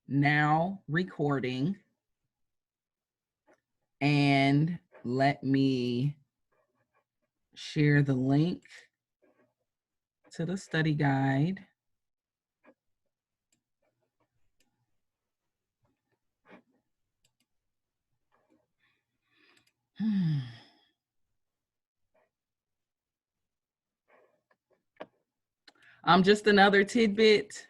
now recording, and let me share the link to the study guide. Just another tidbit.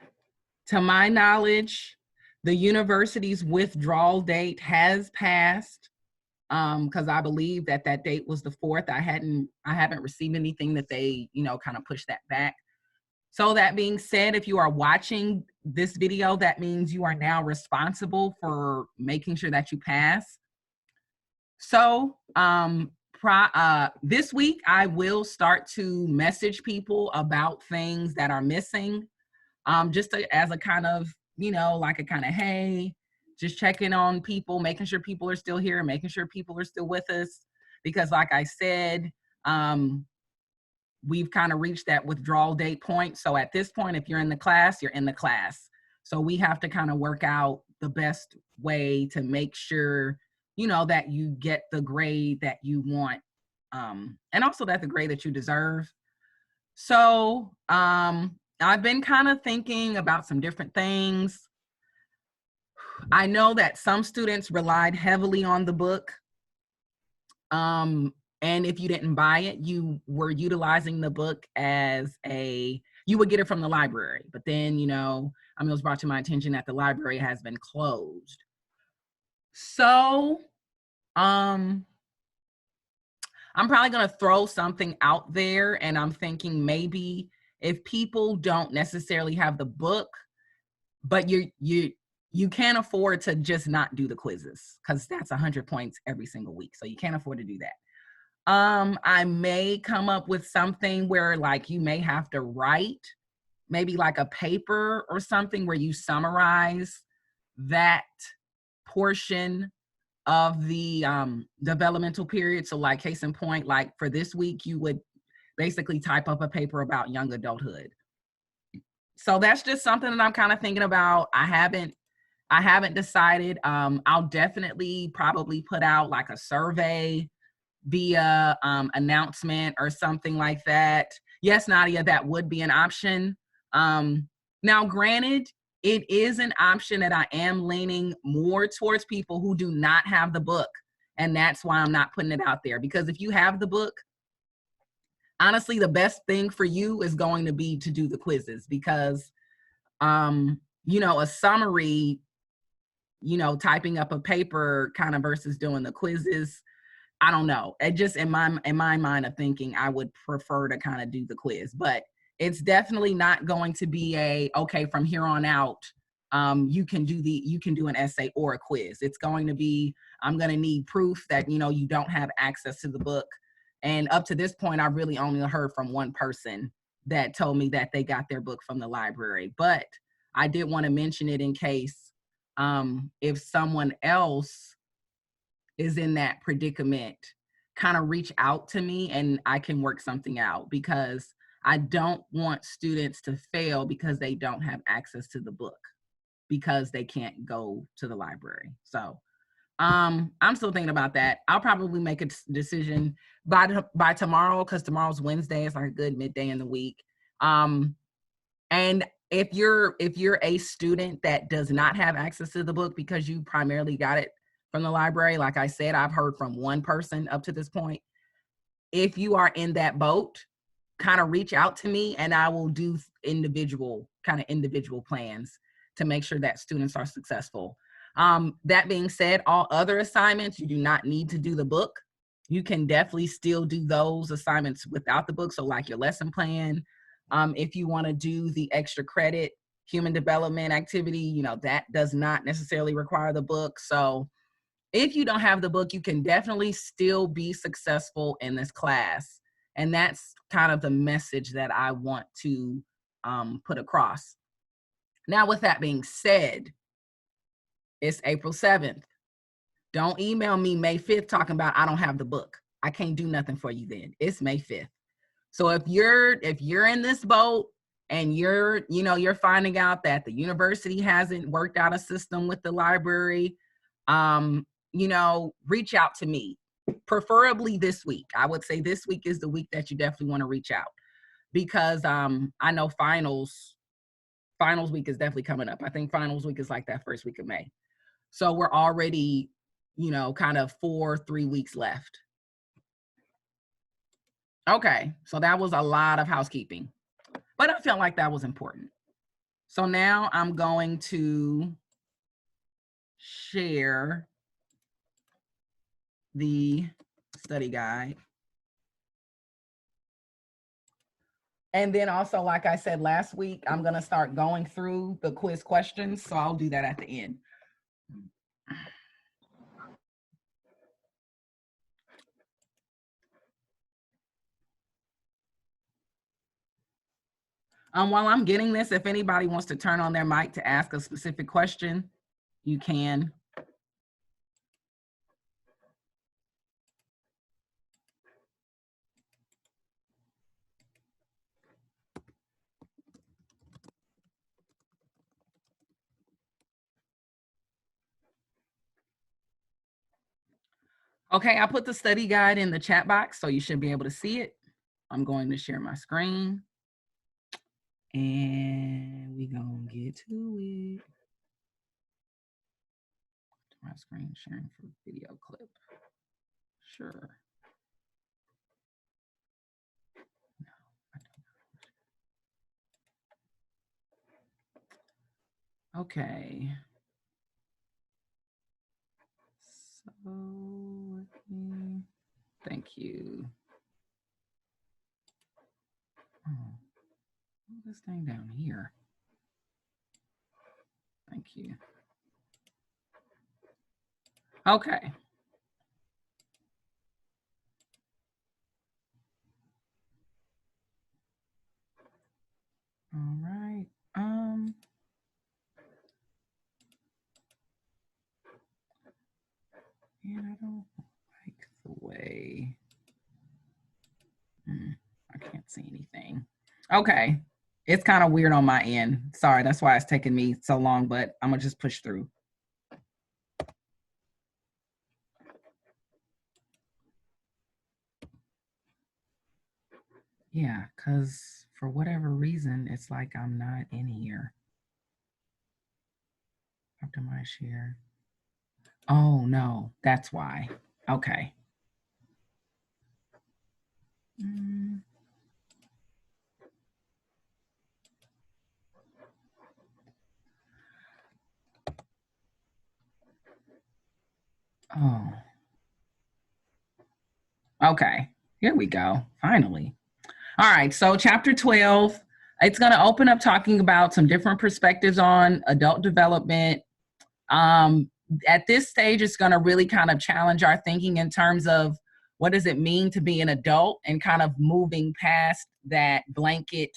To my knowledge, the university's withdrawal date has passed, because I believe that date was the 4th. I haven't received anything that they, kind of pushed that back. So that being said, if you are watching this video, that means you are now responsible for making sure that you pass. So this week, I will start to message people about things that are missing, just as a kind of, like a kind of, hey, just checking on people, making sure people are still here, making sure people are still with us. Because like I said, we've kind of reached that withdrawal date point. So at this point, if you're in the class, you're in the class. So we have to kind of work out the best way to make sure, that you get the grade that you want, and also that the grade that you deserve. So I've been kind of thinking about some different things. I know that some students relied heavily on the book. And if you didn't buy it, you were utilizing the book you would get it from the library. But then, it was brought to my attention that the library has been closed. So, I'm probably going to throw something out there, and I'm thinking maybe if people don't necessarily have the book, but you can't afford to just not do the quizzes, because that's 100 points every single week. So you can't afford to do that. I may come up with something where like you may have to write maybe like a paper or something where you summarize that portion of the developmental period. So like case in point, like for this week, you would basically type up a paper about young adulthood. So that's just something that I'm kind of thinking about. I haven't decided. I'll definitely probably put out like a survey via announcement or something like that. Yes, Nadia, that would be an option. Now, granted, it is an option that I am leaning more towards people who do not have the book. And that's why I'm not putting it out there. Because if you have the book, honestly, the best thing for you is going to be to do the quizzes. Because, a summary, typing up a paper kind of versus doing the quizzes, I don't know. It just in my mind of thinking, I would prefer to kind of do the quiz, but it's definitely not going to be okay, from here on out, you can do an essay or a quiz. It's going to be, I'm going to need proof that, you don't have access to the book. And up to this point, I've really only heard from one person that told me that they got their book from the library, but I did want to mention it in case, if someone else is in that predicament, kind of reach out to me and I can work something out, because I don't want students to fail because they don't have access to the book, because they can't go to the library. So I'm still thinking about that. I'll probably make a decision by tomorrow, because tomorrow's Wednesday. It's like a good midday in the week. And if you're a student that does not have access to the book because you primarily got it from the library, like I said, I've heard from one person up to this point. If you are in that boat, kind of reach out to me and I will do individual plans to make sure that students are successful. That being said, all other assignments, you do not need to do the book. You can definitely still do those assignments without the book. So like your lesson plan, if you want to do the extra credit human development activity, that does not necessarily require the book. So if you don't have the book, you can definitely still be successful in this class. And that's kind of the message that I want to put across. Now, with that being said, it's April 7th. Don't email me May 5th talking about I don't have the book. I can't do nothing for you then. It's May 5th. So if you're in this boat and you're finding out that the university hasn't worked out a system with the library, reach out to me, preferably this week. I would say this week is the week that you definitely want to reach out, because I know finals week is definitely coming up. I think finals week is like that first week of May. So we're already, kind of 3 weeks left. Okay, so that was a lot of housekeeping, but I felt like that was important. So now I'm going to share the study guide. And then also, like I said last week, I'm going to start going through the quiz questions. So I'll do that at the end. While I'm getting this, if anybody wants to turn on their mic to ask a specific question, you can. Okay, I put the study guide in the chat box, so you should be able to see it. I'm going to share my screen, and we gonna get to it. My screen sharing for video clip. Sure. No, I don't. Okay. So thank you. Oh, this thing down here. Thank you. Okay. All right. And I don't like the way. I can't see anything. Okay. It's kind of weird on my end. Sorry, that's why it's taking me so long, but I'm gonna just push through. Yeah, because for whatever reason, it's like I'm not in here. Optimize share. Oh, no, that's why. Okay. Oh. Okay, here we go, finally. All right, so chapter 12, it's going to open up talking about some different perspectives on adult development. At this stage, it's going to really kind of challenge our thinking in terms of what does it mean to be an adult, and kind of moving past that blanket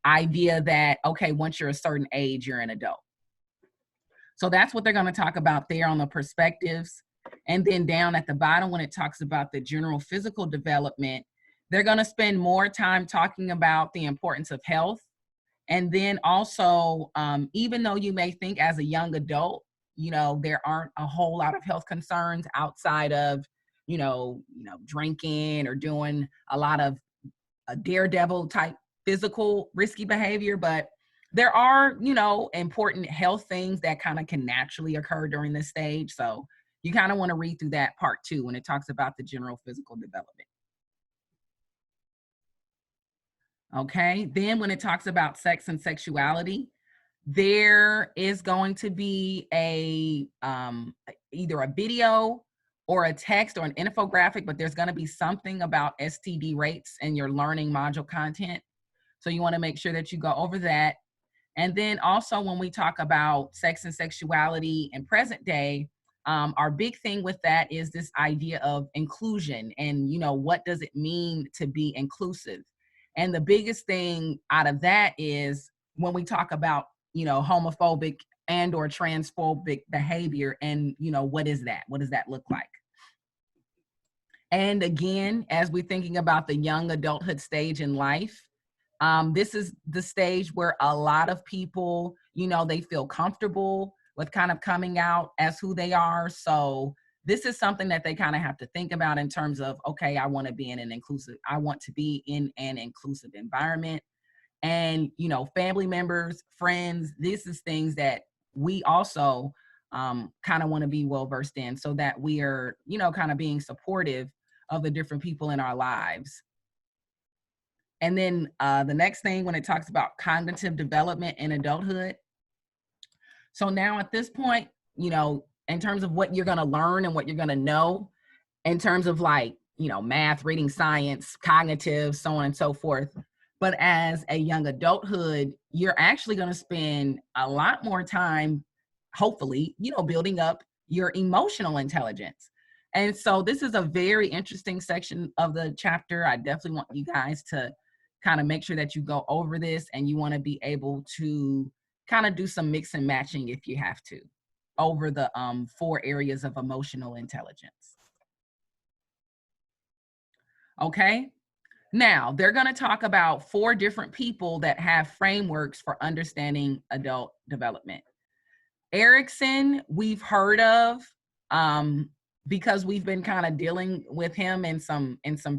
idea that, okay, once you're a certain age, you're an adult. So that's what they're going to talk about there on the perspectives. And then down at the bottom, when it talks about the general physical development, they're going to spend more time talking about the importance of health. And then also, even though you may think as a young adult, there aren't a whole lot of health concerns outside of, drinking or doing a lot of a daredevil type physical risky behavior, but there are, important health things that kind of can naturally occur during this stage. So you kind of want to read through that part too when it talks about the general physical development. Okay, then when it talks about sex and sexuality, there is going to be a either a video or a text or an infographic, but there's going to be something about STD rates in your learning module content. So you want to make sure that you go over that. And then also when we talk about sex and sexuality in present day, our big thing with that is this idea of inclusion and, what does it mean to be inclusive? And the biggest thing out of that is when we talk about, homophobic and or transphobic behavior, and, what is that? What does that look like? And again, as we're thinking about the young adulthood stage in life, This is the stage where a lot of people, you know, they feel comfortable with kind of coming out as who they are. So this is something that they kind of have to think about in terms of, okay, I want to be in an inclusive environment. And, you know, family members, friends, this is things that we also kind of want to be well versed in, so that we are, you know, kind of being supportive of the different people in our lives. And then the next thing, when it talks about cognitive development in adulthood. So now at this point, you know, in terms of what you're going to learn and what you're going to know, in terms of like, you know, math, reading, science, cognitive, so on and so forth. But as a young adulthood, you're actually going to spend a lot more time, hopefully, you know, building up your emotional intelligence. And so this is a very interesting section of the chapter. I definitely want you guys to kind of make sure that you go over this, and you want to be able to kind of do some mix and matching if you have to over the 4 areas of emotional intelligence. Okay. Now, they're going to talk about 4 different people that have frameworks for understanding adult development. Erickson, we've heard of because we've been kind of dealing with him in the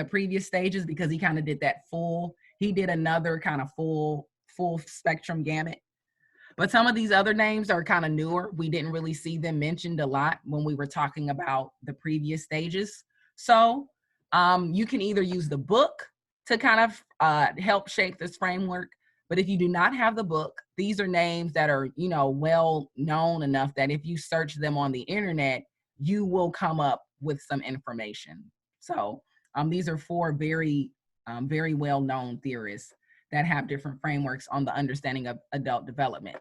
previous stages, because he kind of did that he did another kind of full spectrum gamut. But some of these other names are kind of newer. We didn't really see them mentioned a lot when we were talking about the previous stages. So you can either use the book to kind of help shape this framework. But if you do not have the book, these are names that are, you know, well known enough that if you search them on the internet, you will come up with some information. So these are 4 very, very well known theorists that have different frameworks on the understanding of adult development.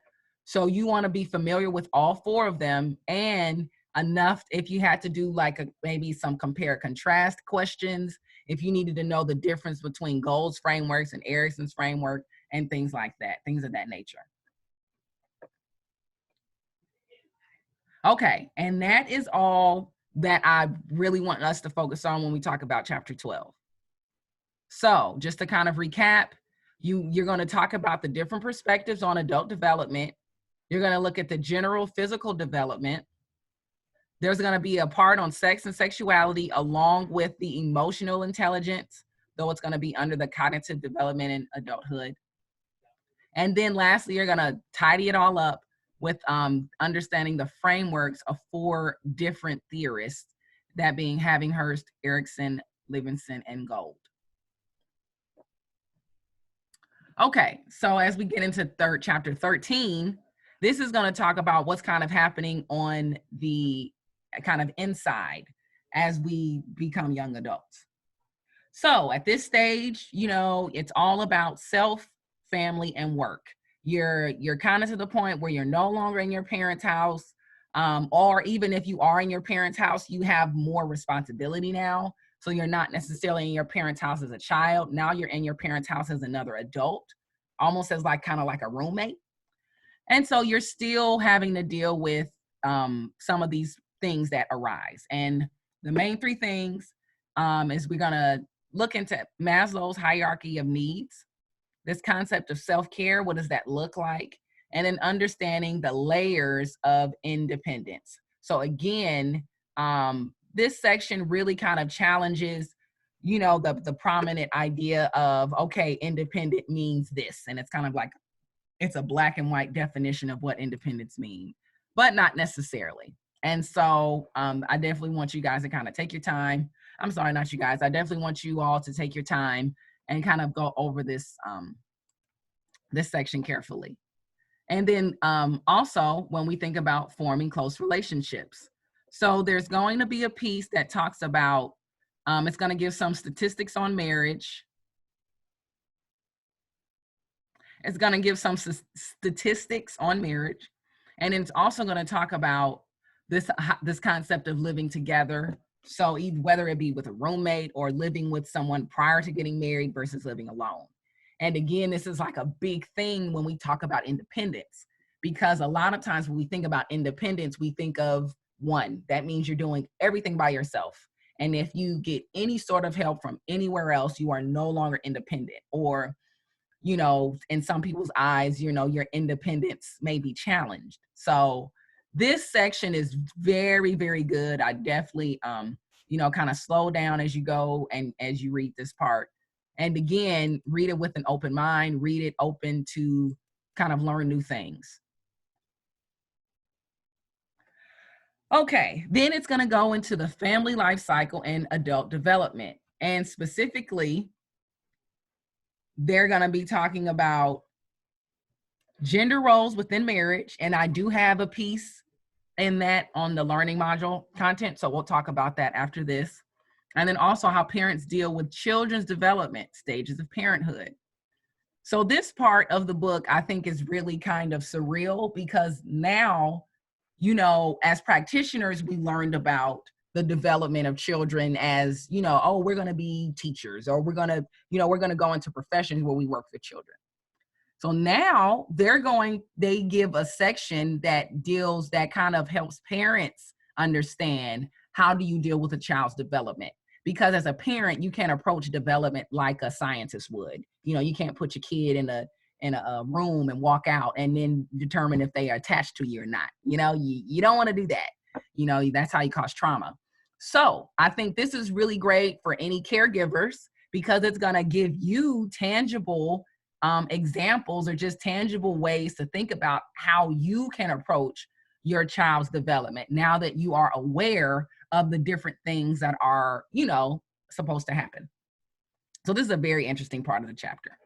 So you want to be familiar with all 4 of them, and enough if you had to do like maybe some compare contrast questions, if you needed to know the difference between Gold's frameworks and Erickson's framework and things like that, things of that nature. Okay, and that is all that I really want us to focus on when we talk about chapter 12. So just to kind of recap, you're going to talk about the different perspectives on adult development. You're going to look at the general physical development. There's going to be a part on sex and sexuality along with the emotional intelligence, though it's going to be under the cognitive development in adulthood. And then lastly, you're going to tidy it all up with understanding the frameworks of 4 different theorists, that being Havinghurst, Erickson, Livingston, and Gold. Okay, so as we get into chapter 13, this is going to talk about what's kind of happening on the kind of inside as we become young adults. So at this stage, you know, it's all about self, family, and work. You're kind of to the point where you're no longer in your parents' house, or even if you are in your parents' house, you have more responsibility now. So you're not necessarily in your parents' house as a child. Now you're in your parents' house as another adult, almost as like kind of like a roommate. And so you're still having to deal with some of these things that arise. And the main 3 things is we're going to look into Maslow's hierarchy of needs, this concept of self-care, what does that look like? And then understanding the layers of independence. So again, this section really kind of challenges, you know, the prominent idea of, okay, independent means this. And it's kind of like, it's a black and white definition of what independence means, but not necessarily. And so I definitely want you guys to kind of take your time. I'm sorry, not you guys. I definitely want you all to take your time and kind of go over this, this section carefully. And then also when we think about forming close relationships. So there's going to be a piece that talks about, it's going to give some statistics on marriage. It's going to give some statistics on marriage. And it's also going to talk about this concept of living together. So whether it be with a roommate or living with someone prior to getting married versus living alone. And again, this is like a big thing when we talk about independence, because a lot of times when we think about independence, we think of 1, that means you're doing everything by yourself. And if you get any sort of help from anywhere else, you are no longer independent. Or, you know, in some people's eyes, you know, your independence may be challenged. So this section is very, very good. I definitely, you know, kind of slow down as you go and as you read this part. And again, read it with an open mind, read it open to kind of learn new things. Okay, then it's going to go into the family life cycle and adult development. And specifically, they're going to be talking about gender roles within marriage. And I do have a piece in that on the learning module content. So we'll talk about that after this. And then also how parents deal with children's development stages of parenthood. So this part of the book, I think, is really kind of surreal because now, you know, as practitioners, we learned about the development of children as, you know, oh, we're going to be teachers, or we're going to, you know, we're going to go into professions where we work with children. So now they give a section that kind of helps parents understand how do you deal with a child's development. Because as a parent, you can't approach development like a scientist would. You know, you can't put your kid in a room and walk out and then determine if they are attached to you or not. You know, you don't want to do that. You know, that's how you cause trauma. So I think this is really great for any caregivers because it's going to give you tangible examples or just tangible ways to think about how you can approach your child's development now that you are aware of the different things that are, you know, supposed to happen. So this is a very interesting part of the chapter.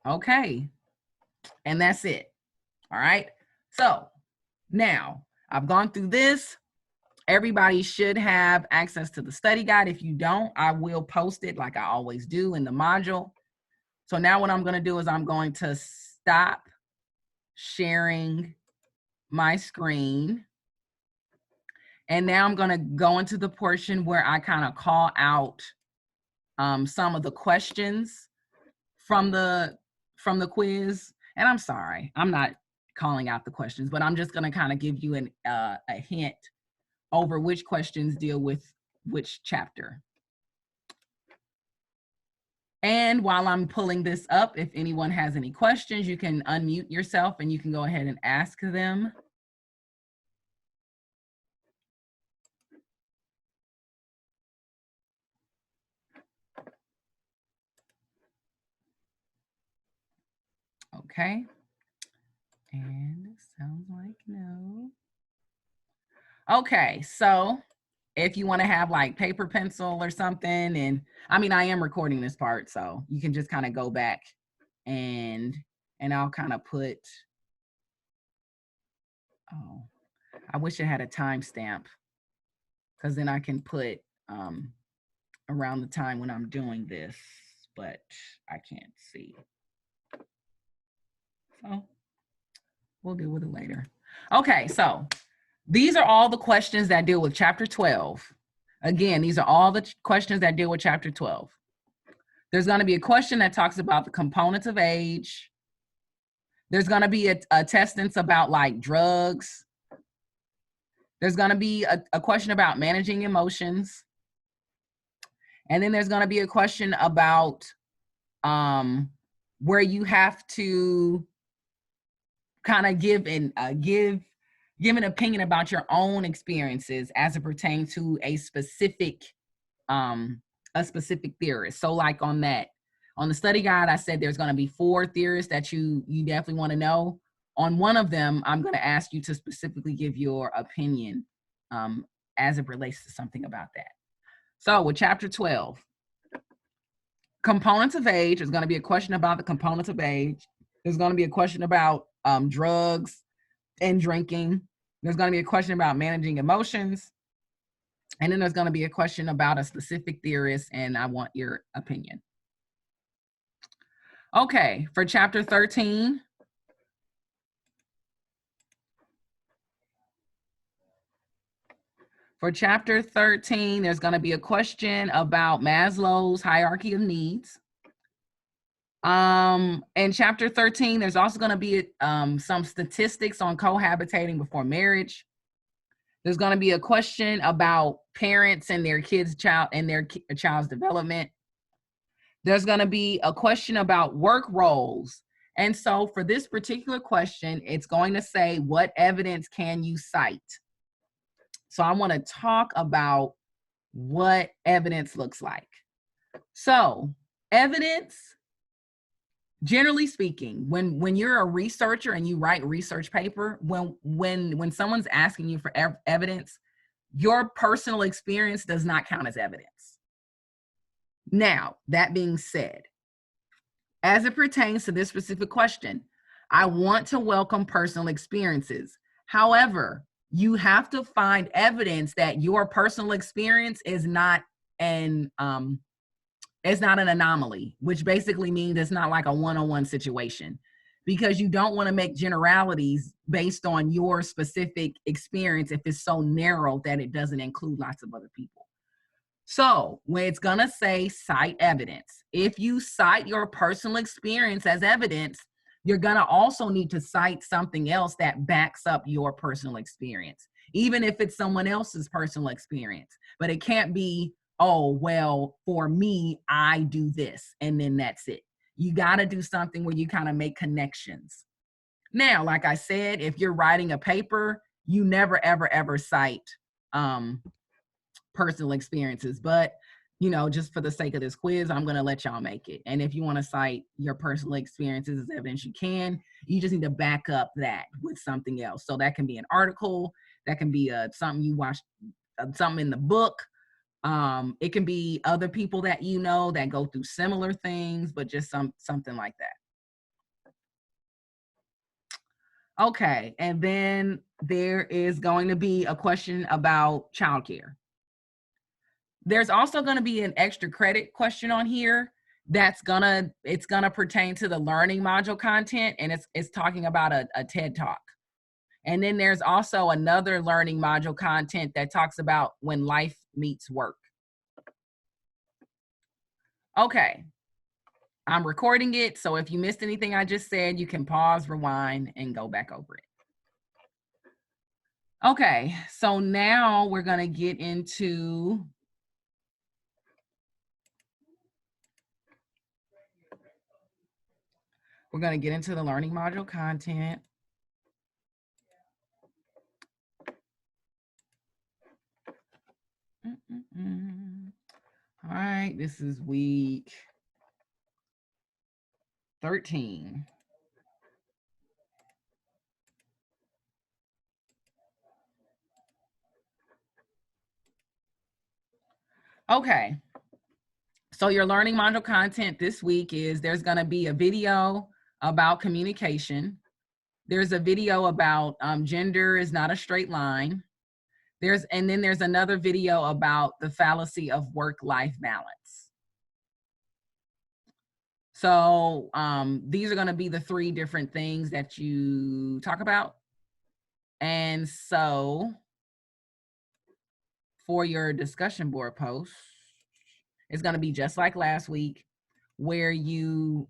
Okay, and that's it. All right, so now I've gone through this. Everybody should have access to the study guide. If you don't, I will post it like I always do in the module. So now what I'm going to do is I'm going to stop sharing my screen. And now I'm going to go into the portion where I kind of call out some of the questions from the quiz. And I'm sorry, I'm not calling out the questions, but I'm just going to kind of give you a hint over which questions deal with which chapter. And while I'm pulling this up, if anyone has any questions, you can unmute yourself and you can go ahead and ask them. Okay. And it sounds like no. Okay, so if you want to have like paper, pencil or something, and I mean, I am recording this part, so you can just kind of go back and I'll kind of put, oh, I wish it had a timestamp because then I can put around the time when I'm doing this, but I can't see. So we'll deal with it later. Okay, so these are all the questions that deal with chapter 12. Again, these are all the questions that deal with chapter 12. There's going to be a question that talks about the components of age. There's going to be a test about like drugs. There's going to be a question about managing emotions. And then there's going to be a question about where you have to kind of give an opinion about your own experiences as it pertains to a specific theorist. So like on the study guide, I said there's going to be 4 theorists that you definitely want to know. On one of them, I'm going to ask you to specifically give your opinion as it relates to something about that. So with chapter 12, components of age, there's going to be a question about the components of age. There's going to be a question about drugs and drinking. There's going to be a question about managing emotions. And then there's going to be a question about a specific theorist, and I want your opinion. Okay, for chapter 13. For chapter 13, there's going to be a question about Maslow's hierarchy of needs. In chapter 13, there's also going to be some statistics on cohabitating before marriage. There's going to be a question about parents and their child's development. There's going to be a question about work roles. And so for this particular question, it's going to say, what evidence can you cite? So I want to talk about what evidence looks like. So evidence, generally speaking, when you're a researcher and you write research paper, when someone's asking you for evidence, your personal experience does not count as evidence. Now, that being said, as it pertains to this specific question, I want to welcome personal experiences. However, you have to find evidence that your personal experience is not an anomaly, which basically means it's not like a one-on-one situation, because you don't want to make generalities based on your specific experience if it's so narrow that it doesn't include lots of other people. So when it's going to say cite evidence, if you cite your personal experience as evidence, you're going to also need to cite something else that backs up your personal experience, even if it's someone else's personal experience. But it can't be, oh, well, for me, I do this, and then that's it. You got to do something where you kind of make connections. Now, like I said, if you're writing a paper, you never, ever, ever cite personal experiences, but just for the sake of this quiz, I'm going to let y'all make it. And if you want to cite your personal experiences as evidence, you can. You just need to back up that with something else. So that can be an article, that can be something you watched, something in the book. It can be other people that that go through similar things, but just something like that. Okay, and then there is going to be a question about childcare. There's also going to be an extra credit question on here it's gonna pertain to the learning module content, and it's talking about a TED Talk. And then there's also another learning module content that talks about when life meets work. Okay, I'm recording it, so if you missed anything I just said, you can pause, rewind, and go back over it. Okay, so now we're gonna get into the learning module content. All right, this is week 13. Okay, so your learning module content this week is there's going to be a video about communication. There's a video about gender is not a straight line. And then there's another video about the fallacy of work-life balance. So these are going to be the 3 different things that you talk about. And so for your discussion board post, it's going to be just like last week, where you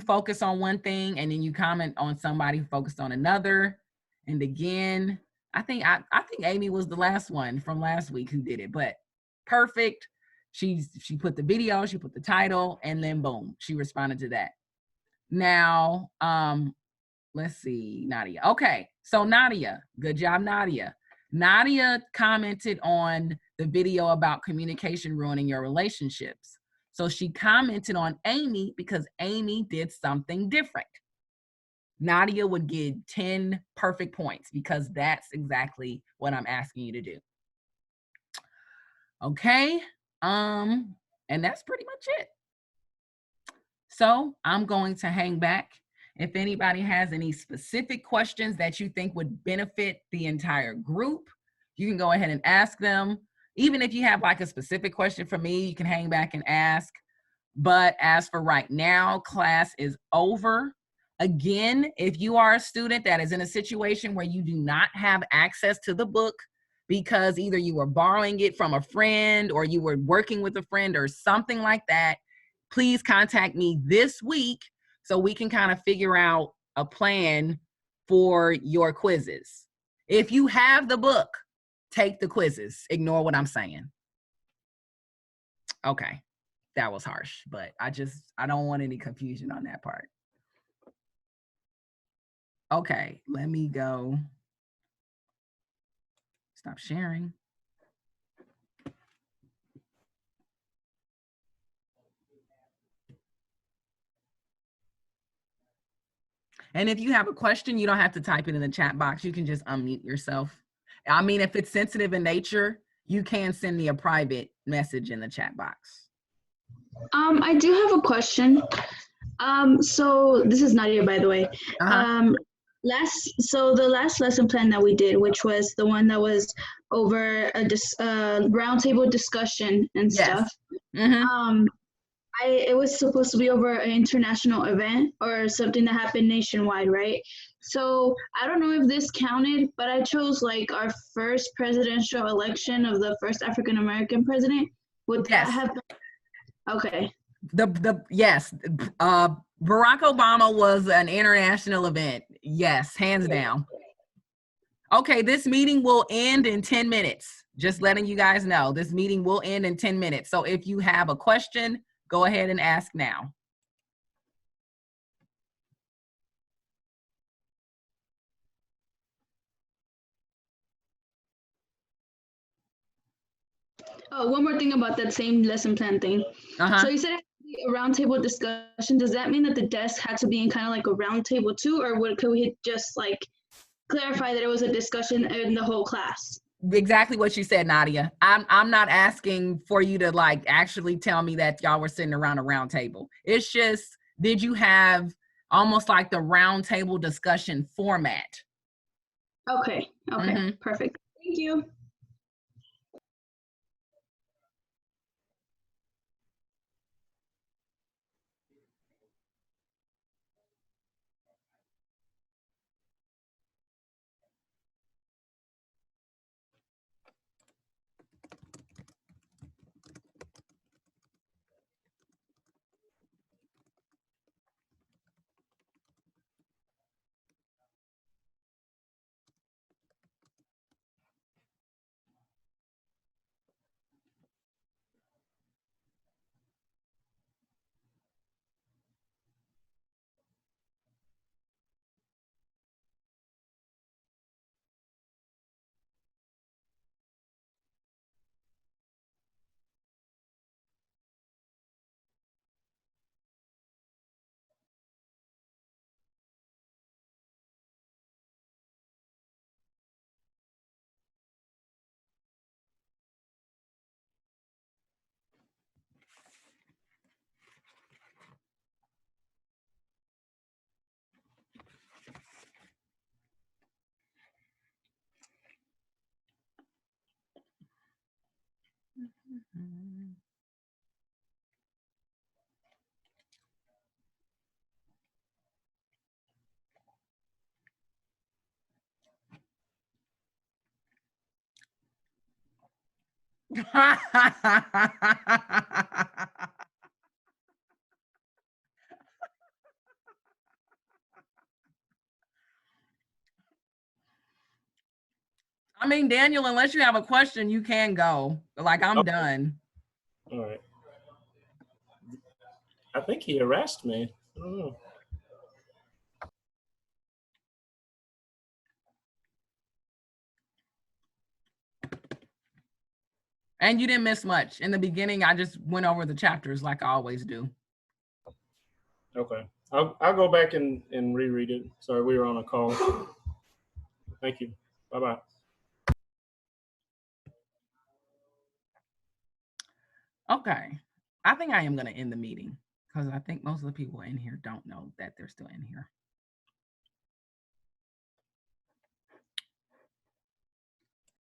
focus on one thing and then you comment on somebody who focused on another. And again, I think Amy was the last one from last week who did it, but perfect. She put the video, she put the title, and then boom, she responded to that. Now, let's see, Nadia. Okay, so Nadia, good job, Nadia. Nadia commented on the video about communication ruining your relationships. So she commented on Amy because Amy did something different. Nadia would get 10 perfect points because that's exactly what I'm asking you to do. Okay, and that's pretty much it. So I'm going to hang back. If anybody has any specific questions that you think would benefit the entire group, you can go ahead and ask them. Even if you have like a specific question for me, you can hang back and ask. But as for right now, class is over. Again, if you are a student that is in a situation where you do not have access to the book because either you were borrowing it from a friend or you were working with a friend or something like that, please contact me this week so we can kind of figure out a plan for your quizzes. If you have the book, take the quizzes. Ignore what I'm saying. Okay, that was harsh, but I don't want any confusion on that part. Okay, let me go. Stop sharing. And if you have a question, you don't have to type it in the chat box. You can just unmute yourself. I mean, if it's sensitive in nature, you can send me a private message in the chat box. I do have a question. So this is Nadia, by the way. Uh-huh. The last lesson plan that we did, which was the one that was over a roundtable discussion and stuff. Mm-hmm. It was supposed to be over an international event or something that happened nationwide, right? So I don't know if this counted, but I chose like our first presidential election of the first African American president. Would that have been? Okay. Yes. Barack Obama was an international event. Yes, hands down. Okay, this meeting will end in 10 minutes. Just letting you guys know, this meeting will end in 10 minutes. So if you have a question, go ahead and ask now. Oh, one more thing about that same lesson plan thing. So you said it had to be a roundtable discussion. Does that mean that the desk had to be in kind of like a roundtable too, or could we just like clarify that it was a discussion in the whole class? Exactly what you said, Nadia. I'm not asking for you to like actually tell me that y'all were sitting around a round table. It's just, did you have almost like the round table discussion format? Okay. Perfect. Thank you. I mean, Daniel, unless you have a question, you can go. Like, I'm done. All right. I think he harassed me. I don't know. And you didn't miss much. In the beginning, I just went over the chapters like I always do. Okay. I'll go back and reread it. Sorry, we were on a call. Thank you. Bye-bye. Okay. I think I am going to end the meeting because I think most of the people in here don't know that they're still in here.